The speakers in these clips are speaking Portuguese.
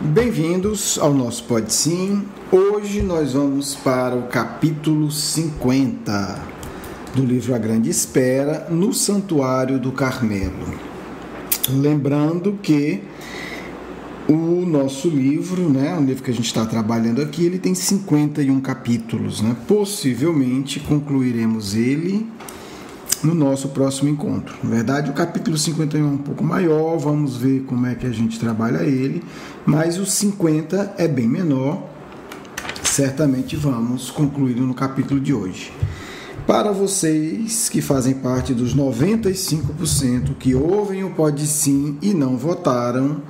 Bem-vindos ao nosso Pode Sim. Hoje nós vamos para o capítulo 50 do livro A Grande Espera, no Santuário do Carmelo. Lembrando que o nosso livro, o livro que a gente está trabalhando aqui, ele tem 51 capítulos. Possivelmente concluiremos ele no nosso próximo encontro. Na verdade, o capítulo 51 é um pouco maior, vamos ver como é que a gente trabalha ele, mas o 50 é bem menor, certamente vamos concluir no capítulo de hoje. Para vocês que fazem parte dos 95% que ouvem o Pode Sim e não votaram,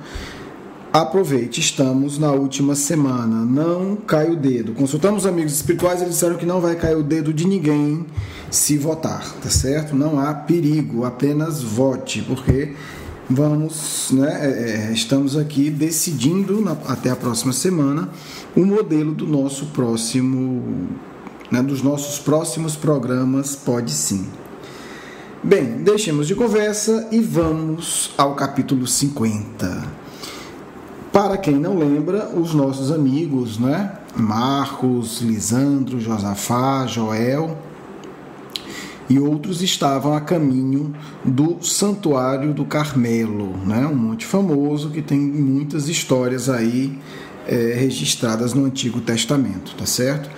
aproveite, estamos na última semana, não cai o dedo. Consultamos amigos espirituais, eles disseram que não vai cair o dedo de ninguém se votar, tá certo? Não há perigo, apenas vote, porque estamos aqui decidindo até a próxima semana o modelo do nosso próximo, dos nossos próximos programas Pode Sim. Bem, deixemos de conversa e vamos ao capítulo 50. Para quem não lembra, os nossos amigos, Marcos, Lisandro, Josafá, Joel e outros estavam a caminho do Santuário do Carmelo, um monte famoso que tem muitas histórias aí registradas no Antigo Testamento, tá certo?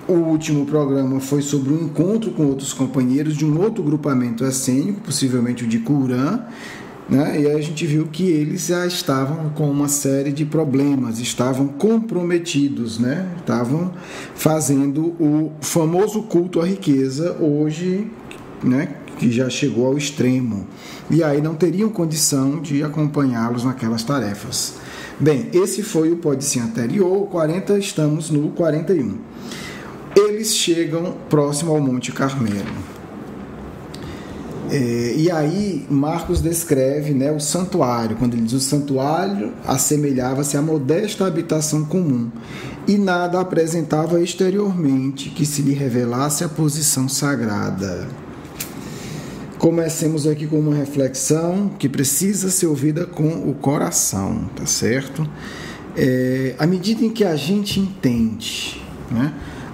O último programa foi sobre um encontro com outros companheiros de um outro grupamento essênico, possivelmente o de Qumran, e aí a gente viu que eles já estavam com uma série de problemas, estavam comprometidos, estavam fazendo o famoso culto à riqueza hoje, que já chegou ao extremo, e aí não teriam condição de acompanhá-los naquelas tarefas. Bem, esse foi o Pode Sim anterior, o 40, estamos no 41. Eles chegam próximo ao Monte Carmelo. E aí Marcos descreve o santuário, quando ele diz o santuário assemelhava-se à modesta habitação comum e nada apresentava exteriormente que se lhe revelasse a posição sagrada. Comecemos aqui com uma reflexão que precisa ser ouvida com o coração, tá certo? À medida em que a gente entende,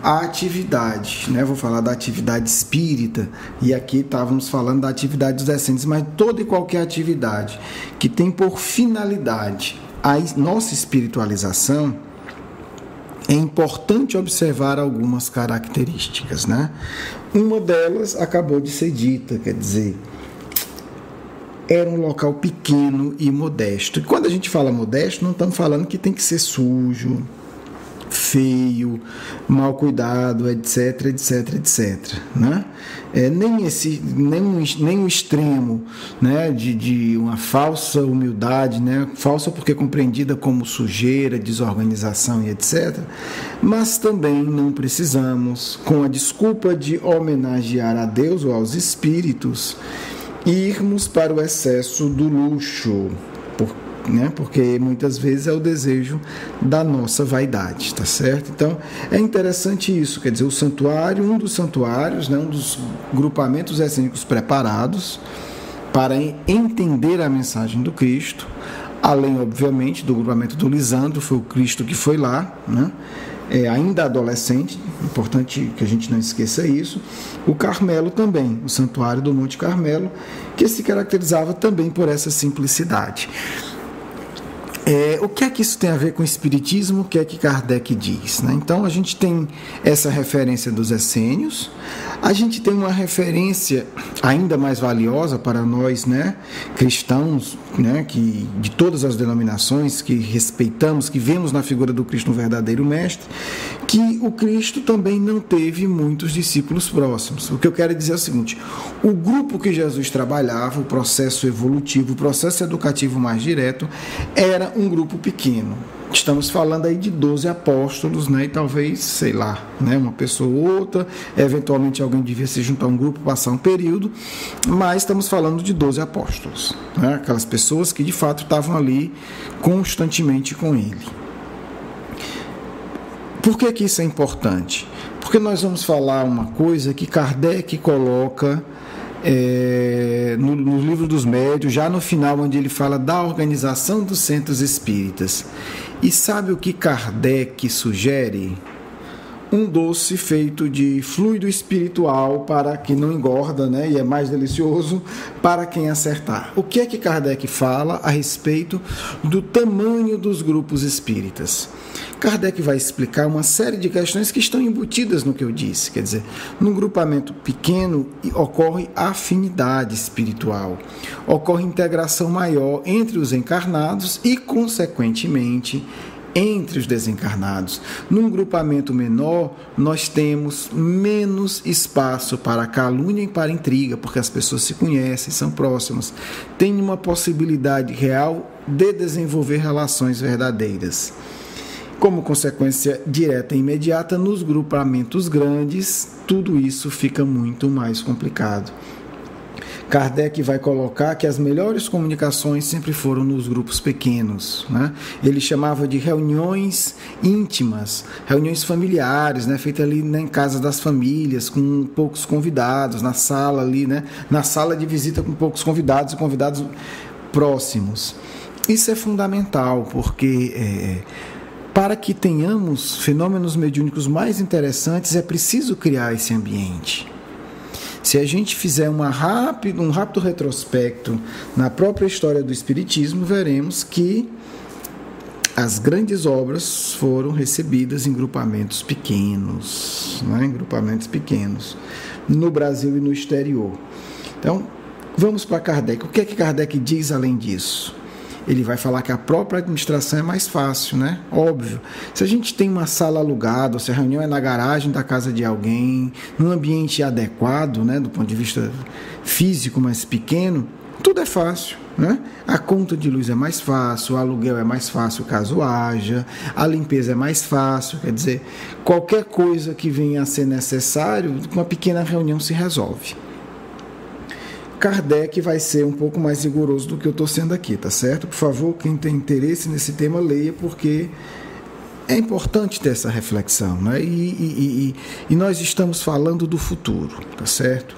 a atividade, vou falar da atividade espírita, e aqui estávamos falando da atividade dos essênios, mas toda e qualquer atividade que tem por finalidade a nossa espiritualização, é importante observar algumas características, Uma delas acabou de ser dita, quer dizer, era um local pequeno e modesto. E quando a gente fala modesto, não estamos falando que tem que ser sujo, feio, mal cuidado, etc, etc, etc, nem o extremo, de uma falsa humildade, falsa porque compreendida como sujeira, desorganização e etc, mas também não precisamos, com a desculpa de homenagear a Deus ou aos espíritos, irmos para o excesso do luxo, porque muitas vezes é o desejo da nossa vaidade, tá certo? Então, é interessante isso, quer dizer, o santuário, um dos santuários, um dos grupamentos essênicos preparados para entender a mensagem do Cristo, além, obviamente, do grupamento do Lisandro, foi o Cristo que foi lá, ainda adolescente, importante que a gente não esqueça isso, o Carmelo também, o santuário do Monte Carmelo, que se caracterizava também por essa simplicidade. O que é que isso tem a ver com o Espiritismo? O que é que Kardec diz? Então, a gente tem essa referência dos essênios, a gente tem uma referência ainda mais valiosa para nós, cristãos, que, de todas as denominações, que respeitamos, que vemos na figura do Cristo um verdadeiro mestre, que o Cristo também não teve muitos discípulos próximos. O que eu quero dizer é o seguinte: o grupo que Jesus trabalhava, o processo evolutivo, o processo educativo mais direto, era um grupo pequeno. Estamos falando aí de 12 apóstolos, e talvez, uma pessoa ou outra, eventualmente alguém devia se juntar a um grupo, passar um período, mas estamos falando de 12 apóstolos, aquelas pessoas que de fato estavam ali constantemente com ele. Por que isso é importante? Porque nós vamos falar uma coisa que Kardec coloca no livro dos Médiuns, já no final, onde ele fala da organização dos centros espíritas. E sabe o que Kardec sugere? Um doce feito de fluido espiritual para que não engorda, né? E é mais delicioso para quem acertar. O que é que Kardec fala a respeito do tamanho dos grupos espíritas? Kardec vai explicar uma série de questões que estão embutidas no que eu disse. Quer dizer, num grupamento pequeno ocorre afinidade espiritual, ocorre integração maior entre os encarnados e, consequentemente, entre os desencarnados. Num grupamento menor, nós temos menos espaço para calúnia e para intriga, porque as pessoas se conhecem, são próximas, tem uma possibilidade real de desenvolver relações verdadeiras. Como consequência direta e imediata, nos grupamentos grandes, tudo isso fica muito mais complicado. Kardec vai colocar que as melhores comunicações sempre foram nos grupos pequenos, né? Ele chamava de reuniões íntimas, reuniões familiares, né? Feitas ali, né, em casa das famílias, com poucos convidados, na sala ali, né? Na sala de visita com poucos convidados e convidados próximos. Isso é fundamental, porque para que tenhamos fenômenos mediúnicos mais interessantes, é preciso criar esse ambiente. Se a gente fizer um rápido retrospecto na própria história do Espiritismo, veremos que as grandes obras foram recebidas em grupamentos pequenos, né? Em grupamentos pequenos, no Brasil e no exterior. Então, vamos para Kardec. O que é que Kardec diz além disso? Ele vai falar que a própria administração é mais fácil, né? Óbvio. Se a gente tem uma sala alugada, ou se a reunião é na garagem da casa de alguém, num ambiente adequado, né, do ponto de vista físico mais pequeno, tudo é fácil, né? A conta de luz é mais fácil, o aluguel é mais fácil caso haja, a limpeza é mais fácil, quer dizer, qualquer coisa que venha a ser necessário, com uma pequena reunião se resolve. Kardec vai ser um pouco mais rigoroso do que eu estou sendo aqui, tá certo? Por favor, quem tem interesse nesse tema, leia, porque é importante ter essa reflexão, né? E nós estamos falando do futuro, tá certo?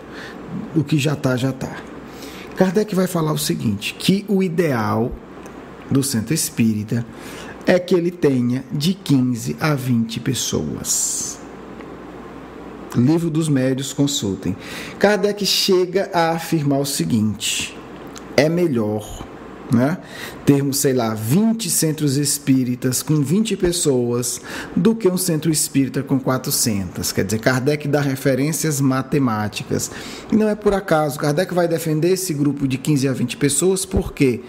O que já está, já está. Kardec vai falar o seguinte, que o ideal do centro espírita é que ele tenha de 15 a 20 pessoas. Livro dos Médiuns, consultem. Kardec chega a afirmar o seguinte: é melhor, né, termos, 20 centros espíritas com 20 pessoas do que um centro espírita com 400. Quer dizer, Kardec dá referências matemáticas. E não é por acaso. Kardec vai defender esse grupo de 15 a 20 pessoas, por quê?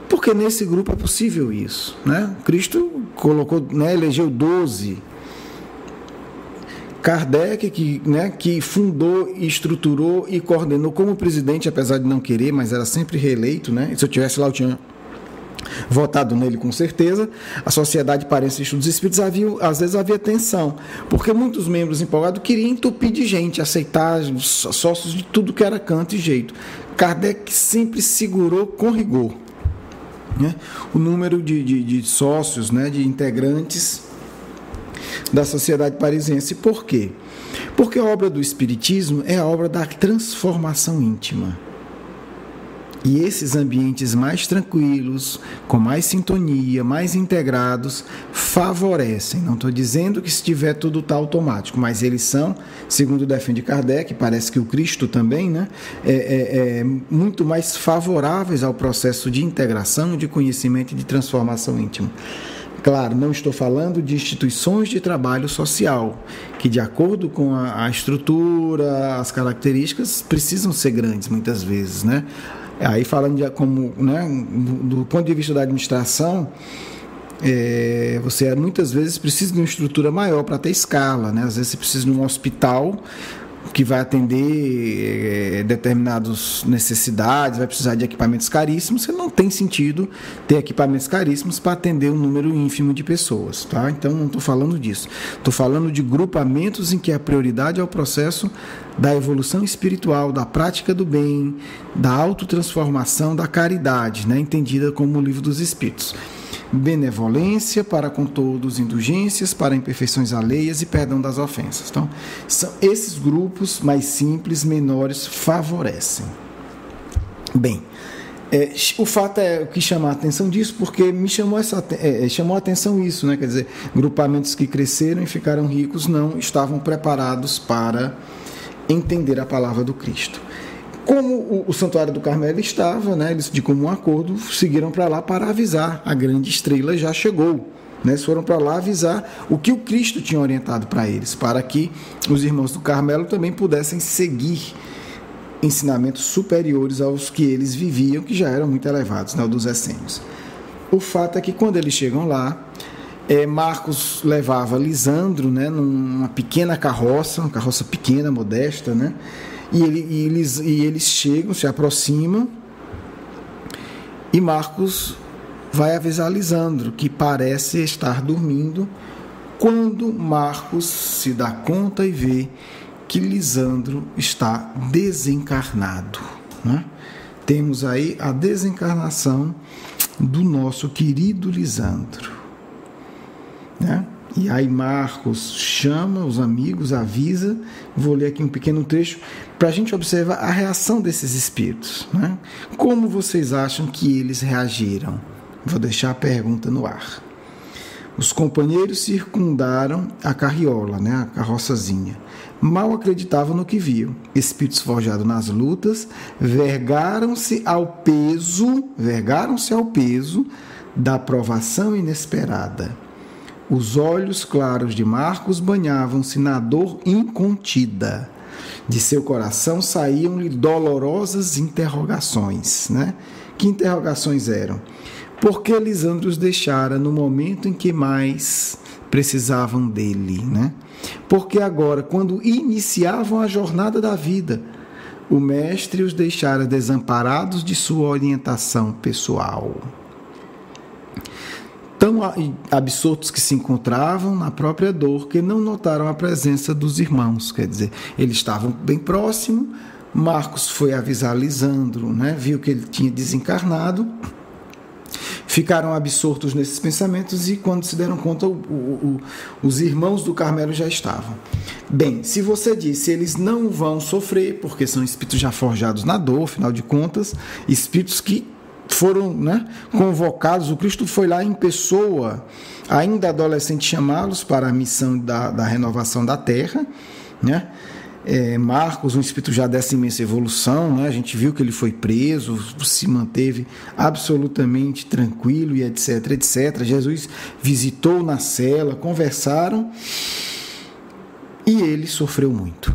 Porque nesse grupo é possível isso, né? Cristo colocou, né, elegeu 12. Kardec, que fundou, estruturou e coordenou como presidente, apesar de não querer, mas era sempre reeleito, né? Se eu tivesse lá, eu tinha votado nele com certeza. A Sociedade Paraense de Estudos Espíritas, às vezes havia tensão, porque muitos membros empolgados queriam entupir de gente, aceitar sócios de tudo que era canto e jeito. Kardec sempre segurou com rigor, né, o número de sócios, né, de integrantes da Sociedade Parisiense. Por quê? Porque a obra do Espiritismo é a obra da transformação íntima. E esses ambientes mais tranquilos, com mais sintonia, mais integrados, favorecem. Não estou dizendo que se tiver tudo está automático, mas eles são, segundo defende Kardec, parece que o Cristo também, né, muito mais favoráveis ao processo de integração, de conhecimento e de transformação íntima. Claro, não estou falando de instituições de trabalho social, que de acordo com a estrutura, as características, precisam ser grandes muitas vezes, né? Aí falando do ponto de vista da administração, você muitas vezes precisa de uma estrutura maior para ter escala, né? Às vezes você precisa de um hospital que vai atender determinadas necessidades, vai precisar de equipamentos caríssimos. Você não tem sentido ter equipamentos caríssimos para atender um número ínfimo de pessoas, tá? Então não estou falando disso. Estou falando de grupamentos em que a prioridade é o processo da evolução espiritual, da prática do bem, da autotransformação, da caridade, né? Entendida como o Livro dos Espíritos. benevolência para com todos, indulgências para imperfeições alheias e perdão das ofensas. Então, são esses grupos mais simples, menores, favorecem. Bem, o fato é o que chama a atenção disso, porque me chamou a atenção isso, né? Quer dizer, grupamentos que cresceram e ficaram ricos não estavam preparados para entender a palavra do Cristo. Como o Santuário do Carmelo estava, né, eles de comum acordo seguiram para lá para avisar, a grande estrela já chegou. Né, eles foram para lá avisar o que o Cristo tinha orientado para eles, para que os irmãos do Carmelo também pudessem seguir ensinamentos superiores aos que eles viviam, que já eram muito elevados, né, dos essênios. O fato é que quando eles chegam lá, Marcos levava Lisandro, né, numa pequena carroça, uma carroça pequena, modesta, né, e eles chegam, se aproximam, e Marcos vai avisar Lisandro, que parece estar dormindo, quando Marcos se dá conta e vê que Lisandro está desencarnado. Né? Temos aí a desencarnação do nosso querido Lisandro. Né? E aí Marcos chama os amigos, avisa. Vou ler aqui um pequeno trecho para a gente observar a reação desses espíritos. Né? Como vocês acham que eles reagiram? Vou deixar a pergunta no ar. Os companheiros circundaram a carriola, né, a carroçazinha. Mal acreditavam no que viam. Espíritos forjados nas lutas vergaram-se ao peso da provação inesperada. Os olhos claros de Marcos banhavam-se na dor incontida. De seu coração saíam-lhe dolorosas interrogações. Né? Que interrogações eram? Por que Lisandro os deixara no momento em que mais precisavam dele? Né? Porque agora, quando iniciavam a jornada da vida, o mestre os deixara desamparados de sua orientação pessoal. Tão absortos que se encontravam na própria dor que não notaram a presença dos irmãos. Quer dizer, eles estavam bem próximos, Marcos foi avisar Lisandro, né? Viu que ele tinha desencarnado, ficaram absortos nesses pensamentos e quando se deram conta, os irmãos do Carmelo já estavam. Bem, se você disse, eles não vão sofrer, porque são espíritos já forjados na dor, afinal de contas, espíritos que foram, né, convocados, o Cristo foi lá em pessoa, ainda adolescente, chamá-los para a missão da renovação da Terra, né? Marcos, um espírito já dessa imensa evolução, né? A gente viu que ele foi preso, se manteve absolutamente tranquilo e etc, etc. Jesus visitou na cela, conversaram e ele sofreu muito.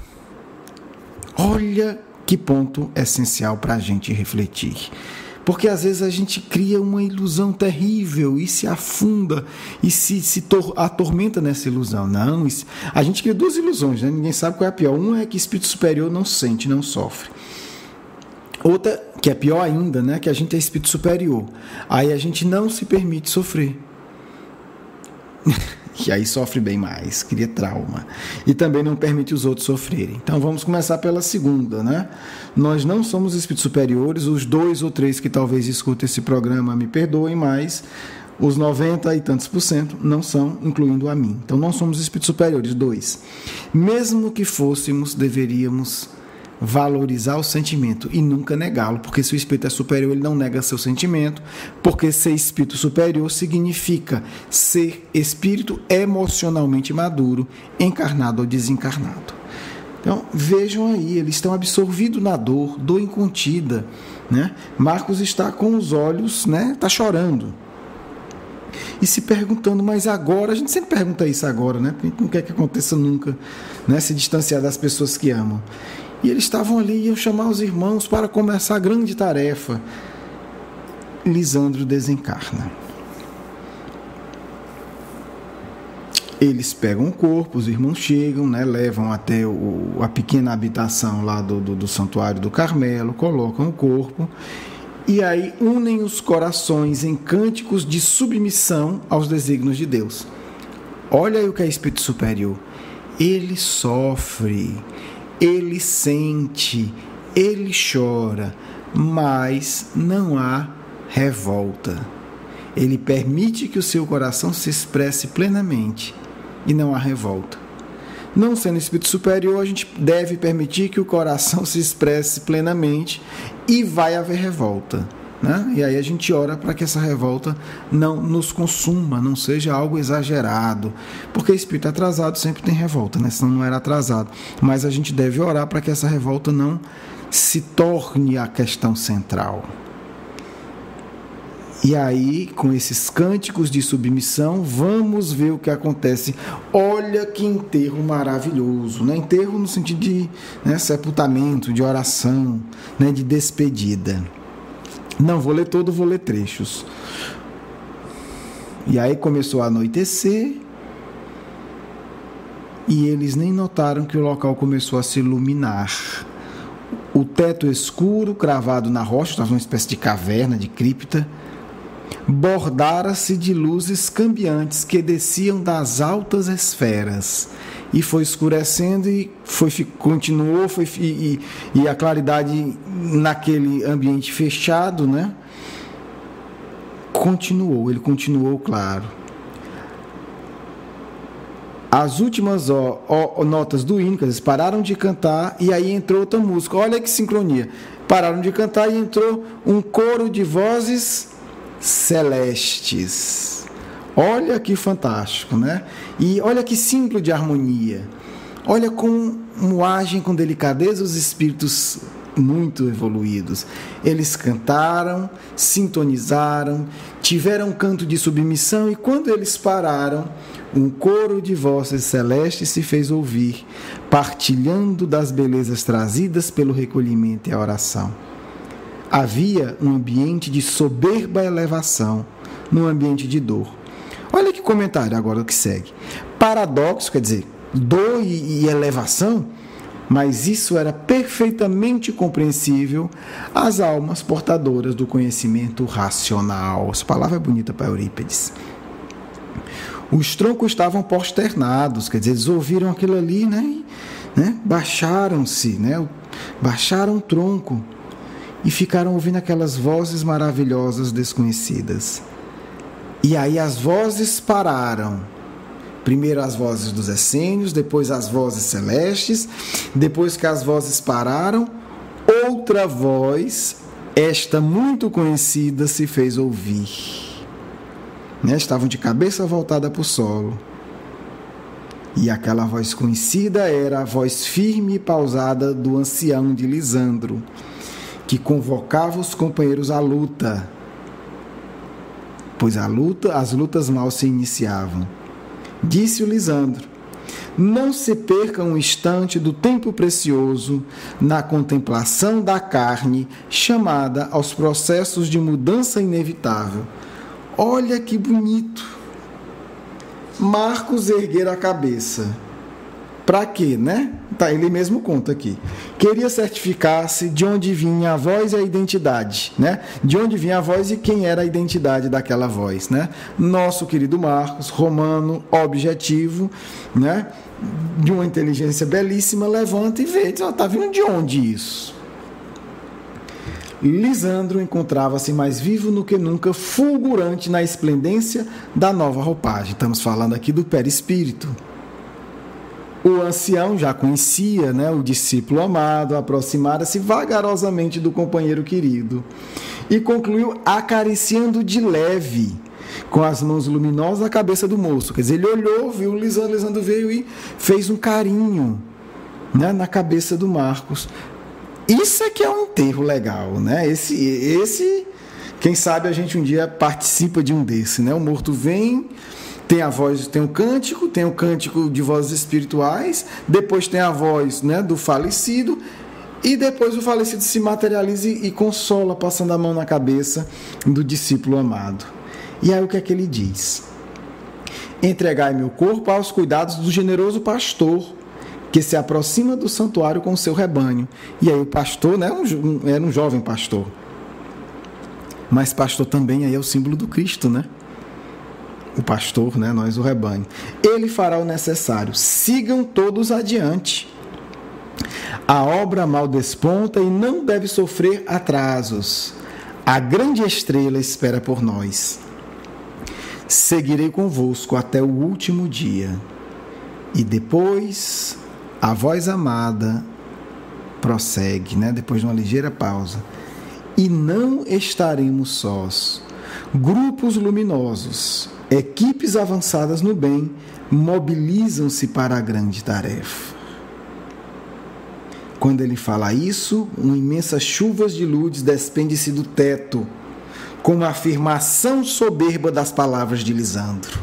Olha que ponto essencial para a gente refletir. Porque às vezes a gente cria uma ilusão terrível e se afunda e se atormenta nessa ilusão. Não, a gente cria duas ilusões, né? Ninguém sabe qual é a pior. Uma é que espírito superior não sente, não sofre. Outra, que é pior ainda, né? Que a gente é espírito superior. Aí a gente não se permite sofrer. E aí sofre bem mais, cria trauma. E também não permite os outros sofrerem. Então vamos começar pela segunda, né? Nós não somos espíritos superiores, os 2 ou 3 que talvez escutem esse programa me perdoem, mas os 90 e tantos % não são, incluindo a mim. Então não somos espíritos superiores, 2. Mesmo que fôssemos, deveríamos valorizar o sentimento e nunca negá-lo, porque se o espírito é superior, ele não nega seu sentimento, porque ser espírito superior significa ser espírito emocionalmente maduro, encarnado ou desencarnado. Então, vejam aí, eles estão absorvidos na dor incontida, né? Marcos está com os olhos, né? Está chorando. E se perguntando, mas agora, a gente sempre pergunta isso agora, né? Porque a gente não quer que aconteça nunca, né? Se distanciar das pessoas que amam. E eles estavam ali, iam chamar os irmãos para começar a grande tarefa. Lisandro desencarna. Eles pegam o corpo, os irmãos chegam, né, levam até a pequena habitação lá do Santuário do Carmelo, colocam o corpo e aí unem os corações em cânticos de submissão aos desígnios de Deus. Olha aí o que é espírito superior. Ele sofre, ele sente, ele chora, mas não há revolta. Ele permite que o seu coração se expresse plenamente e não há revolta. Não sendo espírito superior, a gente deve permitir que o coração se expresse plenamente e vai haver revolta, né? E aí a gente ora para que essa revolta não nos consuma, não seja algo exagerado, porque espírito atrasado sempre tem revolta, né? Senão não era atrasado. Mas a gente deve orar para que essa revolta não se torne a questão central. E aí, com esses cânticos de submissão, vamos ver o que acontece. Olha que enterro maravilhoso, né? Enterro no sentido de, né, sepultamento, de oração, né, de despedida. Não vou ler todo, vou ler trechos. E aí começou a anoitecer, e eles nem notaram que o local começou a se iluminar. O teto escuro, cravado na rocha, estava uma espécie de caverna, de cripta, bordara-se de luzes cambiantes que desciam das altas esferas, e foi escurecendo e continuou, e a claridade naquele ambiente fechado, né? Ele continuou claro. As últimas notas do hino, eles pararam de cantar, e aí entrou outra música. Olha que sincronia. Pararam de cantar e entrou um coro de vozes celestes. Olha que fantástico, né? E olha que símbolo de harmonia. Olha como agem com delicadeza os espíritos muito evoluídos. Eles cantaram, sintonizaram, tiveram um canto de submissão, e quando eles pararam, um coro de vozes celestes se fez ouvir, partilhando das belezas trazidas pelo recolhimento e a oração. Havia um ambiente de soberba elevação, num ambiente de dor. Olha que comentário agora o que segue. Paradoxo, quer dizer, dor e elevação, mas isso era perfeitamente compreensível às almas portadoras do conhecimento racional. Essa palavra é bonita para Eurípides. Os troncos estavam posternados, quer dizer, eles ouviram aquilo ali, né? Baixaram-se, né? Baixaram o tronco e ficaram ouvindo aquelas vozes maravilhosas desconhecidas. E aí as vozes pararam. Primeiro as vozes dos essênios, depois as vozes celestes. Depois que as vozes pararam, outra voz, esta muito conhecida, se fez ouvir. Estavam de cabeça voltada para o solo. E aquela voz conhecida era a voz firme e pausada do ancião de Lisandro, que convocava os companheiros à luta, pois as lutas mal se iniciavam. Disse o Lisandro: não se perca um instante do tempo precioso na contemplação da carne, chamada aos processos de mudança inevitável. Olha que bonito! Marcos erguer a cabeça. Para quê, né? Tá, ele mesmo conta aqui. Queria certificar-se de onde vinha a voz e a identidade, né? De onde vinha a voz e quem era a identidade daquela voz, né? Nosso querido Marcos, romano, objetivo, né? De uma inteligência belíssima, levanta e vê, tá vindo de onde isso? Lisandro encontrava-se mais vivo do que nunca, fulgurante na esplendência da nova roupagem. Estamos falando aqui do perispírito. O ancião já conhecia, né, o discípulo amado, aproximara-se vagarosamente do companheiro querido e concluiu acariciando de leve, com as mãos luminosas, a cabeça do moço. Quer dizer, ele olhou, viu o Lisandro, Lisandro veio e fez um carinho, né, na cabeça do Marcos. Isso é que é um enterro legal, né? Esse, quem sabe a gente um dia participa de um desse, né? O morto vem, tem a voz, tem o cântico de vozes espirituais, depois tem a voz, né, do falecido, e depois o falecido se materializa e consola, passando a mão na cabeça do discípulo amado. E aí o que é que ele diz? Entregai meu corpo aos cuidados do generoso pastor, que se aproxima do santuário com o seu rebanho. E aí o pastor, né, era um jovem pastor. Mas pastor também aí é o símbolo do Cristo, né? O pastor, né, nós o rebanho. Ele fará o necessário. Sigam todos adiante. A obra mal desponta e não deve sofrer atrasos. A grande estrela espera por nós. seguirei convosco até o último dia. E depois, a voz amada prossegue, depois de uma ligeira pausa. E não estaremos sós. Grupos luminosos, equipes avançadas no bem, mobilizam-se para a grande tarefa. Quando ele fala isso, uma imensa chuva de luzes despende-se do teto, com uma afirmação soberba das palavras de Lisandro.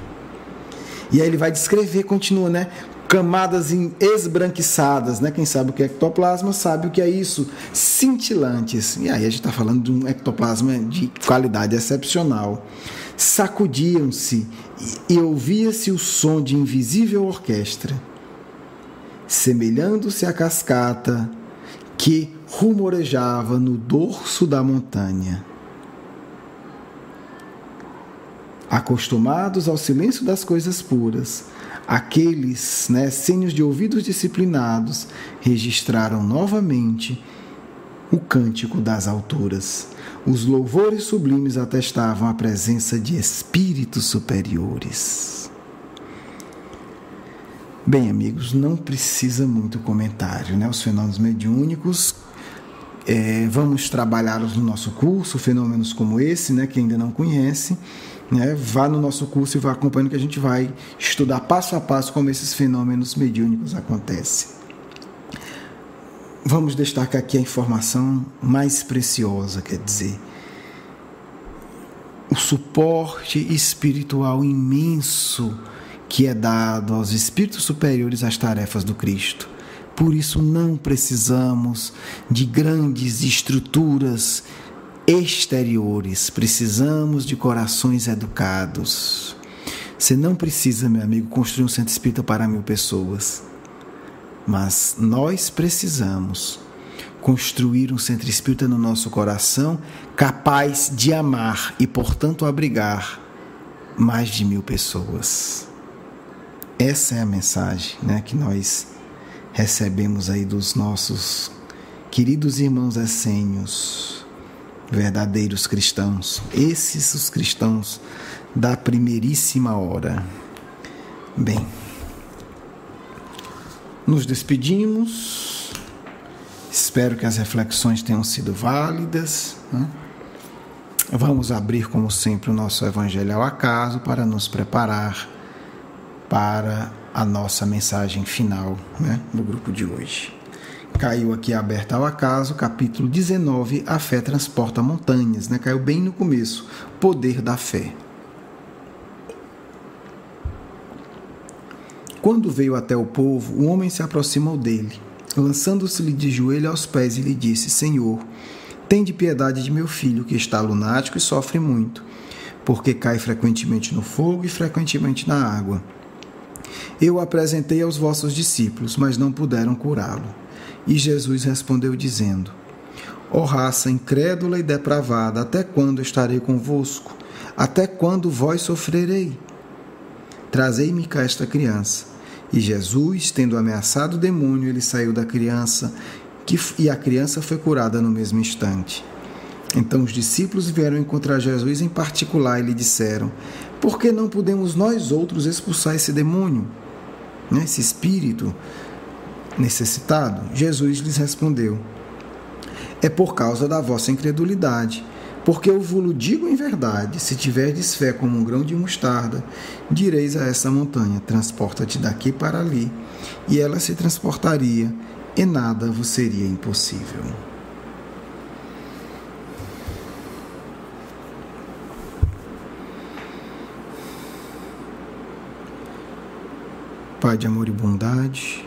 E aí ele vai descrever, continua, camadas esbranquiçadas, Quem sabe o que é ectoplasma sabe o que é isso, cintilantes. E aí a gente está falando de um ectoplasma de qualidade excepcional. Sacudiam-se e ouvia-se o som de invisível orquestra, semelhando-se à cascata que rumorejava no dorso da montanha. Acostumados ao silêncio das coisas puras, aqueles sênios de ouvidos disciplinados registraram novamente o cântico das alturas. Os louvores sublimes atestavam a presença de espíritos superiores. Bem, amigos, não precisa muito comentário, Os fenômenos mediúnicos, vamos trabalhá-los no nosso curso, fenômenos como esse, quem ainda não conhece, vá no nosso curso e vá acompanhando que a gente vai estudar passo a passo como esses fenômenos mediúnicos acontecem. Vamos destacar aqui a informação mais preciosa, quer dizer, o suporte espiritual imenso que é dado aos espíritos superiores às tarefas do Cristo. Por isso não precisamos de grandes estruturas exteriores, precisamos de corações educados. Você não precisa, meu amigo, construir um centro espírita para 1000 pessoas, mas nós precisamos construir um centro espírita no nosso coração capaz de amar e, portanto, abrigar mais de 1000 pessoas. Essa é a mensagem, que nós recebemos aí dos nossos queridos irmãos essênios, verdadeiros cristãos, esses os cristãos da primeiríssima hora. Bem, nos despedimos, espero que as reflexões tenham sido válidas, Vamos abrir, como sempre, o nosso Evangelho ao acaso para nos preparar para a nossa mensagem final, no grupo de hoje. Caiu aqui aberto ao acaso, capítulo 19, a fé transporta montanhas, Caiu bem no começo, poder da fé. Quando veio até o povo, o homem se aproximou dele, lançando-se-lhe de joelho aos pés, e lhe disse: Senhor, tende piedade de meu filho, que está lunático e sofre muito, porque cai frequentemente no fogo e frequentemente na água. Eu o apresentei aos vossos discípulos, mas não puderam curá-lo. E Jesus respondeu dizendo: Ó raça incrédula e depravada, até quando estarei convosco? Até quando vós sofrerei? Trazei-me cá esta criança. E Jesus, tendo ameaçado o demônio, ele saiu da criança, e a criança foi curada no mesmo instante. Então os discípulos vieram encontrar Jesus em particular e lhe disseram: Por que não podemos nós outros expulsar esse demônio, esse espírito necessitado? Jesus lhes respondeu: É por causa da vossa incredulidade, porque eu vos digo em verdade, se tiverdes fé como um grão de mostarda, direis a essa montanha: transporta-te daqui para ali, e ela se transportaria, e nada vos seria impossível. Pai de amor e bondade,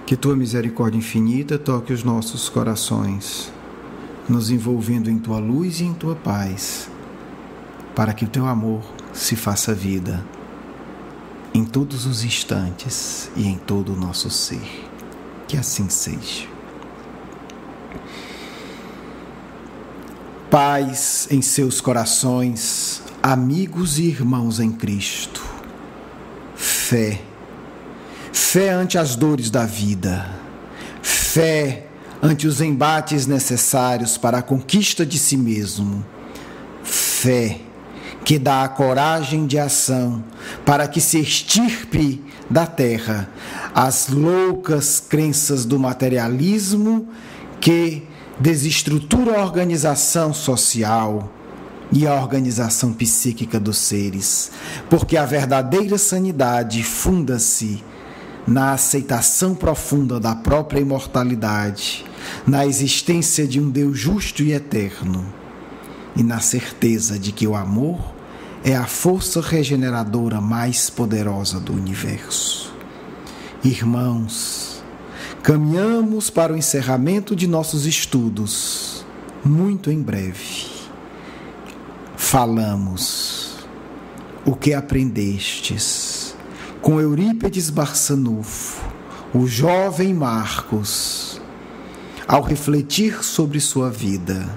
que Tua misericórdia infinita toque os nossos corações, nos envolvendo em Tua luz e em Tua paz, para que o Teu amor se faça vida em todos os instantes e em todo o nosso ser. Que assim seja. Paz em seus corações, amigos e irmãos em Cristo. Fé. Fé ante as dores da vida. Fé ante os embates necessários para a conquista de si mesmo. Fé que dá a coragem de ação para que se extirpe da terra as loucas crenças do materialismo que desestrutura a organização social e a organização psíquica dos seres, porque a verdadeira sanidade funda-se na aceitação profunda da própria imortalidade, na existência de um Deus justo e eterno, e na certeza de que o amor é a força regeneradora mais poderosa do universo. Irmãos, caminhamos para o encerramento de nossos estudos, muito em breve. Falamos o que aprendestes com Eurípides Barçanufo, o jovem Marcos, ao refletir sobre sua vida,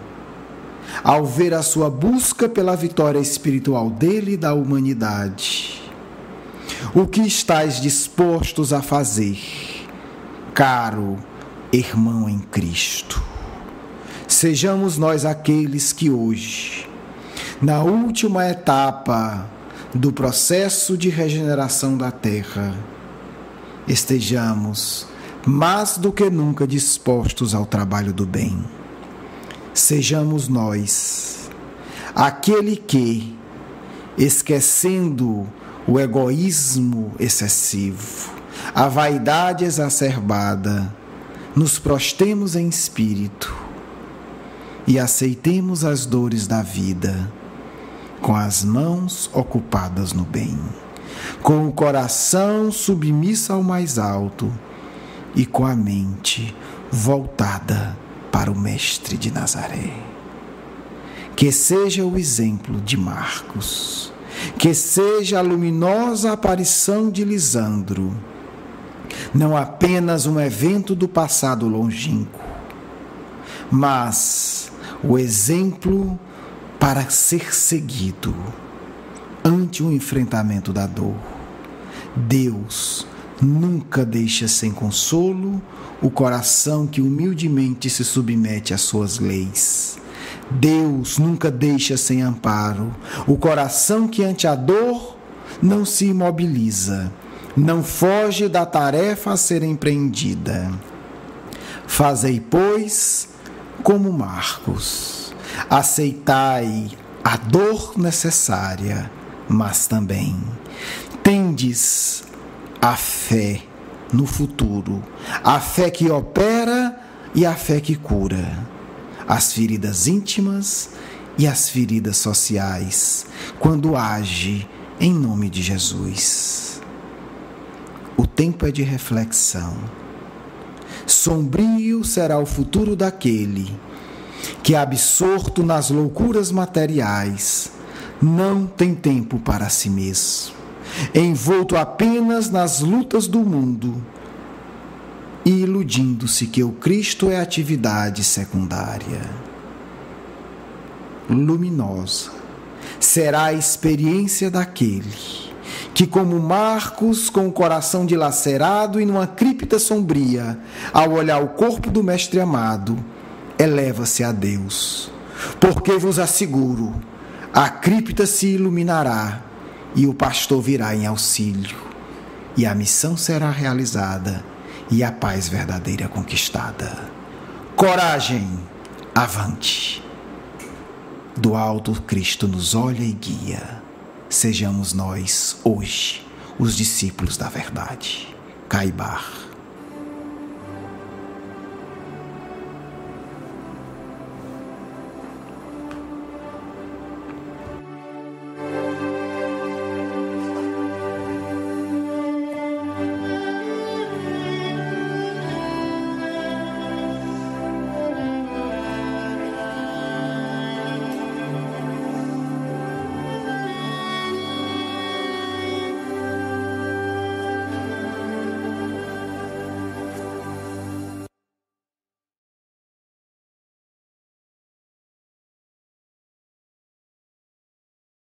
ao ver a sua busca pela vitória espiritual dele e da humanidade. O que estáis dispostos a fazer, caro irmão em Cristo? Sejamos nós aqueles que hoje, na última etapa do processo de regeneração da Terra, estejamos mais do que nunca dispostos ao trabalho do bem. Sejamos nós aquele que, esquecendo o egoísmo excessivo, a vaidade exacerbada, nos prostemos em espírito e aceitemos as dores da vida com as mãos ocupadas no bem, com o coração submisso ao mais alto e com a mente voltada para o Mestre de Nazaré. Que seja o exemplo de Marcos, que seja a luminosa aparição de Lisandro, não apenas um evento do passado longínquo, mas o exemplo para ser seguido ante o enfrentamento da dor. Deus nunca deixa sem consolo o coração que humildemente se submete às suas leis. Deus nunca deixa sem amparo o coração que ante a dor não se imobiliza, não foge da tarefa a ser empreendida. Fazei, pois, como Marcos, aceitai a dor necessária, mas também tendes a fé no futuro, a fé que opera e a fé que cura as feridas íntimas e as feridas sociais, quando age em nome de Jesus. O tempo é de reflexão. Sombrio será o futuro daquele que, absorto nas loucuras materiais, não tem tempo para si mesmo, envolto apenas nas lutas do mundo e iludindo-se que o Cristo é atividade secundária. Luminosa será a experiência daquele que, como Marcos, com o coração dilacerado e numa cripta sombria, ao olhar o corpo do Mestre amado, eleva-se a Deus. Porque vos asseguro, a cripta se iluminará e o pastor virá em auxílio, e a missão será realizada e a paz verdadeira conquistada. Coragem, avante! Do alto Cristo nos olha e guia. Sejamos nós, hoje, os discípulos da verdade. Caibar.